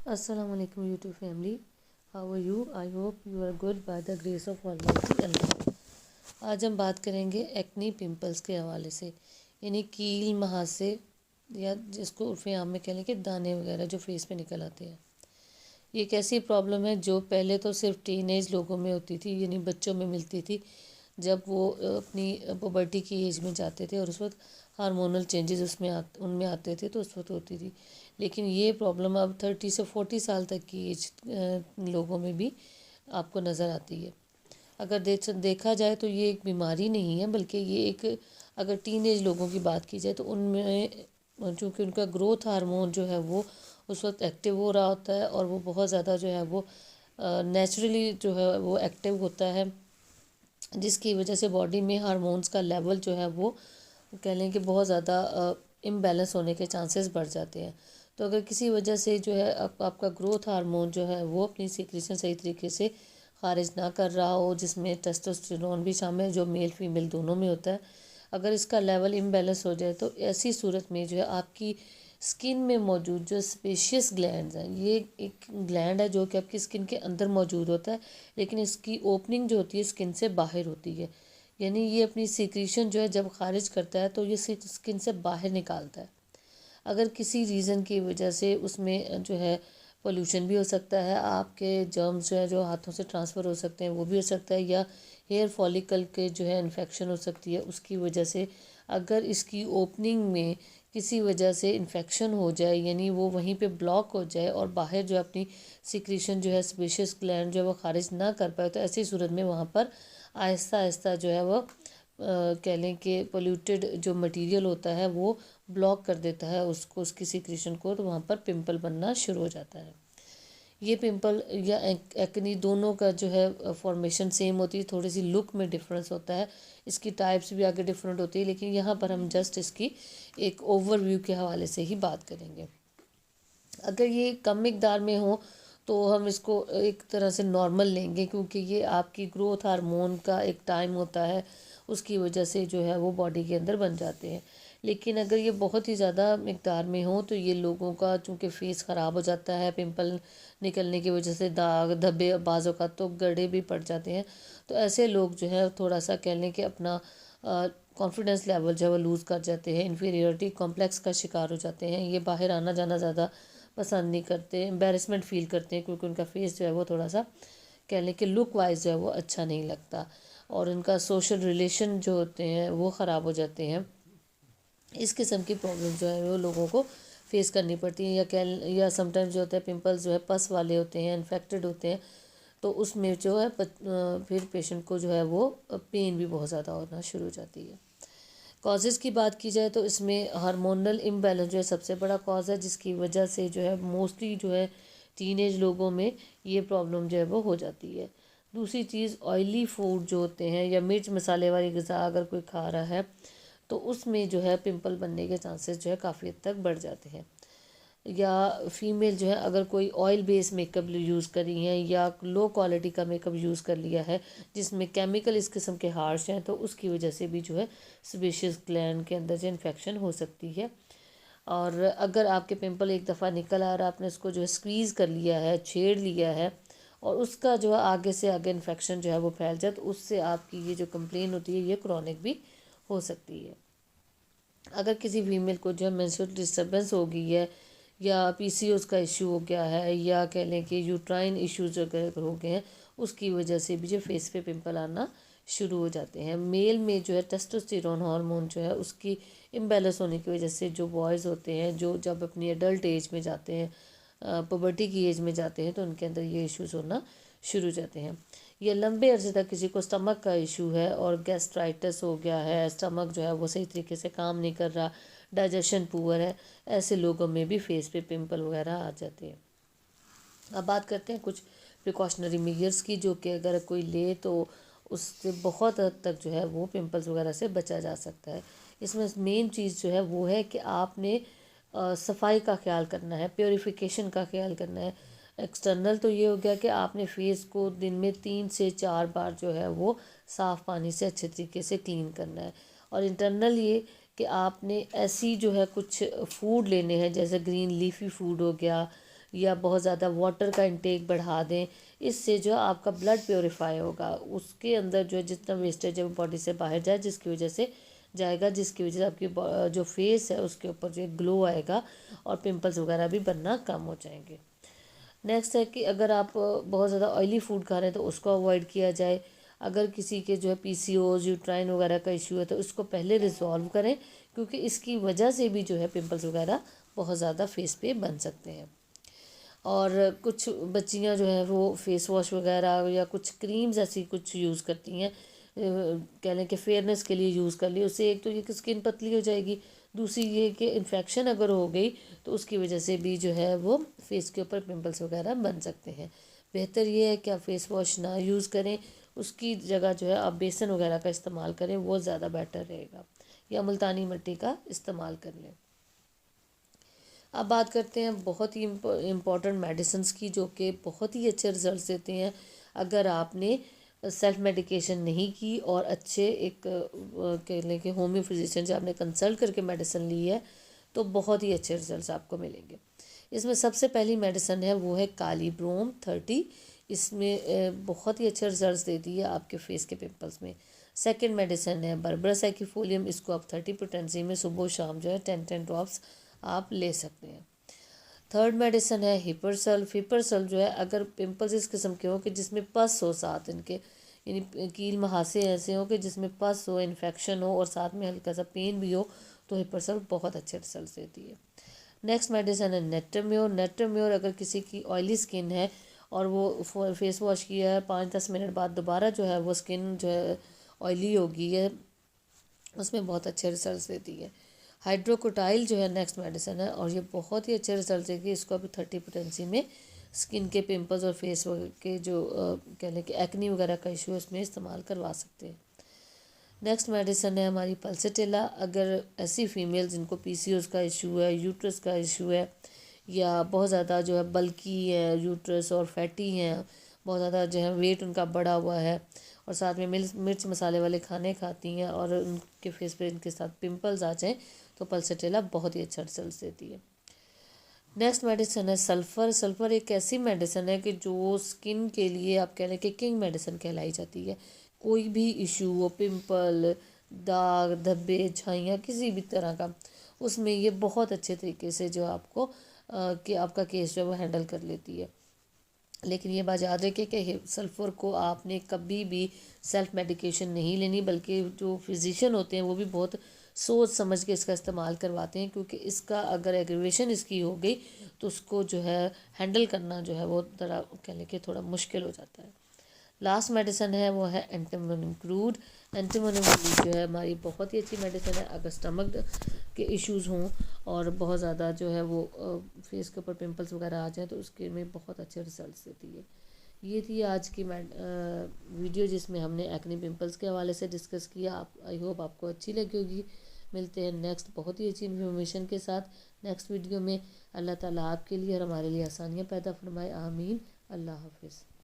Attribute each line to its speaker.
Speaker 1: Assalamu alaikum YouTube family. How are you? I hope you are good by the grace of Almighty Allah. आज हम बात करेंगे acne pimples के हवाले से, यानी कील महासे या जिसको उर्फ़े आम में कह लें कि दाने वगैरह जो फेस पे निकल आते हैं। ये एक ऐसी प्रॉब्लम है जो पहले तो सिर्फ टीनेज लोगों में होती थी, यानी बच्चों में मिलती थी जब वो अपनी पुबर्टी की एज में जाते थे और उस वक्त हार्मोनल चेंजेस उनमें आते थे तो उस वक्त होती थी। लेकिन ये प्रॉब्लम अब 30 से 40 साल तक की एज लोगों में भी आपको नज़र आती है। अगर देखा जाए तो ये एक बीमारी नहीं है, बल्कि ये एक, अगर टीनेज लोगों की बात की जाए तो उनमें चूँकि उनका ग्रोथ हार्मोन जो है वो उस वक्त एक्टिव हो रहा होता है और वो बहुत ज़्यादा जो है वो नेचुरली जो है वो एक्टिव होता है, जिसकी वजह से बॉडी में हार्मोन्स का लेवल जो है वो कह लें कि बहुत ज़्यादा इम्बैलेंस होने के चांसेस बढ़ जाते हैं। तो अगर किसी वजह से जो है आपका ग्रोथ हार्मोन जो है वो अपनी सीक्रेशन सही तरीके से खारिज ना कर रहा हो, जिसमें टेस्टोस्टेरोन भी शामिल, जो मेल फीमेल दोनों में होता है, अगर इसका लेवल इम्बैलेंस हो जाए तो ऐसी सूरत में जो है आपकी स्किन में मौजूद जो स्पेशियस ग्लैंड्स हैं, ये एक ग्लैंड है जो कि आपकी स्किन के अंदर मौजूद होता है, लेकिन इसकी ओपनिंग जो होती है स्किन से बाहर होती है। यानी ये अपनी सीक्रेशन जो है जब खारिज करता है तो ये स्किन से बाहर निकालता है। अगर किसी रीज़न की वजह से उसमें जो है पोल्यूशन भी हो सकता है, आपके जर्म्स जो है जो हाथों से ट्रांसफ़र हो सकते हैं वो भी हो सकता है, या हेयर फॉलिकल के जो है इन्फेक्शन हो सकती है उसकी वजह से। अगर इसकी ओपनिंग में किसी वजह से इन्फेक्शन हो जाए, यानी वो वहीं पे ब्लॉक हो जाए और बाहर जो अपनी सीक्रेशन जो है स्पेशियस ग्लैंड जो है वो खारिज ना कर पाए, तो ऐसी सूरत में वहाँ पर आहिस्ता आहिस्ता जो है वो कह लें कि पोल्यूटेड जो मटेरियल होता है वो ब्लॉक कर देता है उसको, उसकी सीक्रेशन को, तो वहाँ पर पिंपल बनना शुरू हो जाता है। ये पिंपल या एक्नी दोनों का जो है फॉर्मेशन सेम होती है, थोड़ी सी लुक में डिफरेंस होता है, इसकी टाइप्स भी आगे डिफरेंट होती है, लेकिन यहाँ पर हम जस्ट इसकी एक ओवरव्यू के हवाले से ही बात करेंगे। अगर ये कम मिकदार में हो तो हम इसको एक तरह से नॉर्मल लेंगे, क्योंकि ये आपकी ग्रोथ हार्मोन का एक टाइम होता है, उसकी वजह से जो है वो बॉडी के अंदर बन जाते हैं। लेकिन अगर ये बहुत ही ज़्यादा मिकदार में हो तो ये लोगों का चूँकि फेस ख़राब हो जाता है, पिंपल निकलने की वजह से दाग धब्बे बाज़ों का तो गड़े भी पड़ जाते हैं, तो ऐसे लोग जो है थोड़ा सा कह लें कि अपना कॉन्फिडेंस लेवल जो है वो लूज़ कर जाते हैं, इन्फीरियरिटी कॉम्प्लेक्स का शिकार हो जाते हैं, ये बाहर आना जाना ज़्यादा पसंद नहीं करते, एम्बेरसमेंट फ़ील करते हैं, क्योंकि उनका फेस जो है वो थोड़ा सा कह लें कि लुक वाइज जो है वो अच्छा नहीं लगता, और उनका सोशल रिलेशन जो होते हैं वो ख़राब हो जाते हैं। इस किस्म की प्रॉब्लम जो है वो लोगों को फेस करनी पड़ती है, या समटाइम्स जो होता है पिंपल्स जो है पस वाले होते हैं, इन्फेक्टेड होते हैं, तो उसमें जो है फिर पेशेंट को जो है वो पेन भी बहुत ज़्यादा होना शुरू हो जाती है। कॉजेज़ की बात की जाए तो इसमें हार्मोनल इम्बैलेंस जो है सबसे बड़ा कॉज है, जिसकी वजह से जो है मोस्टली जो है टीनेज लोगों में ये प्रॉब्लम जो है वो हो जाती है। दूसरी चीज़, ऑयली फूड जो होते हैं या मिर्च मसाले वाली ग़िज़ा अगर कोई खा रहा है तो उसमें जो है पिंपल बनने के चांसेस जो है काफ़ी हद तक बढ़ जाते हैं। या फीमेल जो है अगर कोई ऑयल बेस मेकअप यूज़ करी है या लो क्वालिटी का मेकअप यूज़ कर लिया है जिसमें केमिकल इस किस्म के हार्श हैं, तो उसकी वजह से भी जो है सेबेशियस ग्लैंड के अंदर जो इन्फेक्शन हो सकती है। और अगर आपके पिंपल एक दफ़ा निकल आ रहा है, आपने उसको जो है स्क्वीज़ कर लिया है, छेड़ लिया है, और उसका जो है आगे से आगे इन्फेक्शन जो है वो फैल जाए, तो उससे आपकी ये जो कंप्लेन होती है ये क्रॉनिक भी हो सकती है। अगर किसी फीमेल को जो है मेंस्ट्रुअल डिस्टर्बेंस हो गई है, या पीसीओएस का इशू हो गया है, या कह लें कि यूट्राइन इश्यूज अगर हो गए हैं, उसकी वजह से भी जो फेस पे पिंपल आना शुरू हो जाते हैं। मेल में जो है टेस्टोस्टेरोन हार्मोन जो है उसकी इम्बैलेंस होने की वजह से जो बॉयज़ होते हैं जो जब अपनी एडल्ट एज में जाते हैं, पुबर्टी की एज में जाते हैं, तो उनके अंदर ये इश्यूज़ होना शुरू हो जाते हैं। ये लंबे अरसे तक किसी को स्टमक का इशू है और गैस्ट्राइटिस हो गया है, स्टमक जो है वो सही तरीके से काम नहीं कर रहा, डाइजेशन पुअर है, ऐसे लोगों में भी फेस पे पिंपल वगैरह आ जाते हैं। अब बात करते हैं कुछ प्रिकॉशनरी मेजर्स की, जो कि अगर कोई ले तो उससे बहुत हद तक जो है वो पिंपल्स वगैरह से बचा जा सकता है। इसमें मेन चीज़ जो है वो है कि आपने सफाई का ख्याल करना है, प्योरीफिकेशन का ख्याल करना है। एक्सटर्नल तो ये हो गया कि आपने फेस को दिन में 3 से 4 बार जो है वो साफ़ पानी से अच्छे तरीके से क्लीन करना है। और इंटरनल ये कि आपने ऐसी जो है कुछ फूड लेने हैं, जैसे ग्रीन लीफी फूड हो गया, یا بہت زیادہ واٹر کا انٹیک بڑھا دیں، اس سے جو آپ کا بلڈ پیوریفائی ہوگا، اس کے اندر جو جتنا ویسٹیج ہے باڈی سے باہر جائے، جس کی وجہ سے جائے گا، جس کی وجہ سے آپ کی جو فیس ہے اس کے اوپر جو گلو آئے گا اور پمپلز وغیرہ بھی بننا کم ہو جائیں گے۔ نیکسٹ ہے کہ اگر آپ بہت زیادہ آئلی فوڈ کھا رہے ہیں تو اس کو اوائڈ کیا جائے۔ اگر کسی کے جو ہے پی سی اوز، یوٹرائن وغیرہ کا ایشو ہے تو اس کو پہلے ریزالو کریں، کیونکہ اس کی وجہ سے بھی جو ہے پمپلز وغیرہ بہت زیادہ فیس پہ بن سکتے ہیں۔ اور کچھ بچیاں جو ہیں وہ فیس واش وغیرہ یا کچھ کریمز ایسی کچھ یوز کرتی ہیں، کہہ لیں کہ فیئرنس کے لیے یوز کر لی، اس سے ایک تو یہ کہ اسکن پتلی ہو جائے گی، دوسری یہ کہ انفیکشن اگر ہو گئی تو اس کی وجہ سے بھی جو ہے وہ فیس کے اوپر پمپلز وغیرہ بن سکتے ہیں۔ بہتر یہ ہے کہ آپ فیس واش نہ یوز کریں، اس کی جگہ جو ہے آپ بیسن وغیرہ کا استعمال کریں، وہ زیادہ بیٹر رہے گا، یا ملتانی مٹی کا استعمال کر لیں۔ اب بات کرتے ہیں بہت ہی امپورٹنٹ میڈیسنز کی، جو کہ بہت ہی اچھے رزلٹس دیتے ہیں اگر آپ نے سیلف میڈیکیشن نہیں کی اور اچھے ایک کہہ لیں کہ ہومیو فزیشین سے آپ نے کنسلٹ کر کے میڈیسن لی ہے تو بہت ہی اچھے رزلٹس آپ کو ملیں گے۔ اس میں سب سے پہلی میڈیسن ہے وہ ہے کالی بروم 30، اس میں بہت ہی اچھے رزلٹس دیتی ہے آپ کے فیس کے پمپلز میں۔ سیکنڈ میڈیسن ہے بربرس ایکیفولیم، اس کو آپ 30 پوٹینسی میں صبح و شام جو ہے 10 ڈراپس آپ لے سکتے ہیں۔ تھرڈ میڈیسن ہے ہپرسلف۔ ہپرسلف جو ہے اگر پمپلز اس قسم کے ہوں کہ جس میں پس ہو ساتھ ان کے، یعنی کیل مہاسے ایسے ہوں کہ جس میں پس ہو، انفیکشن ہو اور ساتھ میں ہلکا سا پین بھی ہو، تو ہپرسلف بہت اچھے رزلٹس دیتی ہے۔ نیکسٹ میڈیسن ہے نیٹرمیور۔ نیٹرمیور اگر کسی کی آئلی سکن ہے اور وہ فیس واش کیا ہے 5-10 منٹ بعد دوبارہ جو ہے وہ سکن جو ہے آئلی ہو گئی ہے، اس میں بہت اچھے رزلٹس دیتی ہے۔ ہائیڈروکوٹائل جو ہے نیکسٹ میڈیسن ہے اور یہ بہت ہی اچھے رزلٹس دے گی، اس کو ابھی 30 پوٹینسی میں سکن کے پمپلز اور فیس کے جو کہہ لیں کہ ایکنی وغیرہ کا ایشو ہے اس میں استعمال کروا سکتے ہیں۔ نیکسٹ میڈیسن ہے ہماری پلسٹیلا۔ اگر ایسی فیمیل جن کو پی سی اوز کا ایشو ہے، یوٹرس کا ایشو ہے، یا بہت زیادہ جو ہے بلکی ہے یوٹرس اور فیٹی ہیں، بہت زیادہ جو ہے ویٹ ان کا بڑا ہوا ہے اور ساتھ میں مرچ مسالے والے کھانے کھاتی ہیں اور ان کے فیس پہ ان کے ساتھ پمپلز آ جائیں تو پلسٹیلا بہت ہی اچھا رزلٹس دیتی ہے۔ نیکسٹ میڈیسن ہے سلفر۔ سلفر ایک ایسی میڈیسن ہے کہ جو سکن کے لیے آپ کہہ لیں کہ کنگ میڈیسن کہلائی جاتی ہے۔ کوئی بھی ایشو ہو، پمپل، داغ، دھبے، چھائیاں، کسی بھی طرح کا، اس میں یہ بہت اچھے طریقے سے جو آپ کو کہ آپ کا کیس جو ہے وہ ہینڈل کر لیتی ہے۔ لیکن یہ بات یاد رکھے کہ سلفر کو آپ نے کبھی بھی سیلف میڈیکیشن نہیں لینی، بلکہ جو فزیشین ہوتے ہیں وہ بھی بہت سوچ سمجھ کے اس کا استعمال کرواتے ہیں، کیونکہ اس کا اگر ایگریویشن اس کی ہو گئی تو اس کو جو ہے ہینڈل کرنا جو ہے وہ ذرا کہہ لیں کہ تھوڑا مشکل ہو جاتا ہے۔ لاسٹ میڈیسن ہے وہ ہے اینٹیمونیم کروڈ۔ اینٹیمونیم کروڈ جو ہے ہماری بہت ہی اچھی میڈیسن ہے اگر اسٹمک کے ایشوز ہوں اور بہت زیادہ جو ہے وہ فیس کے اوپر پمپلز وغیرہ آ جائیں تو اس کے میں بہت اچھے رزلٹس دیتی ہے۔ یہ تھی آج کی ویڈیو جس میں ہم نے ایکنی پمپلز کے حوالے سے ڈسکس کیا۔ آئی ہوپ آپ کو اچھی لگی ہوگی۔ ملتے ہیں نیکسٹ بہت ہی اچھی انفارمیشن کے ساتھ نیکسٹ ویڈیو میں۔ اللہ تعالیٰ آپ کے لیے اور ہمارے لیے آسانیاں پیدا فرمائے، آمین۔ اللہ حافظ۔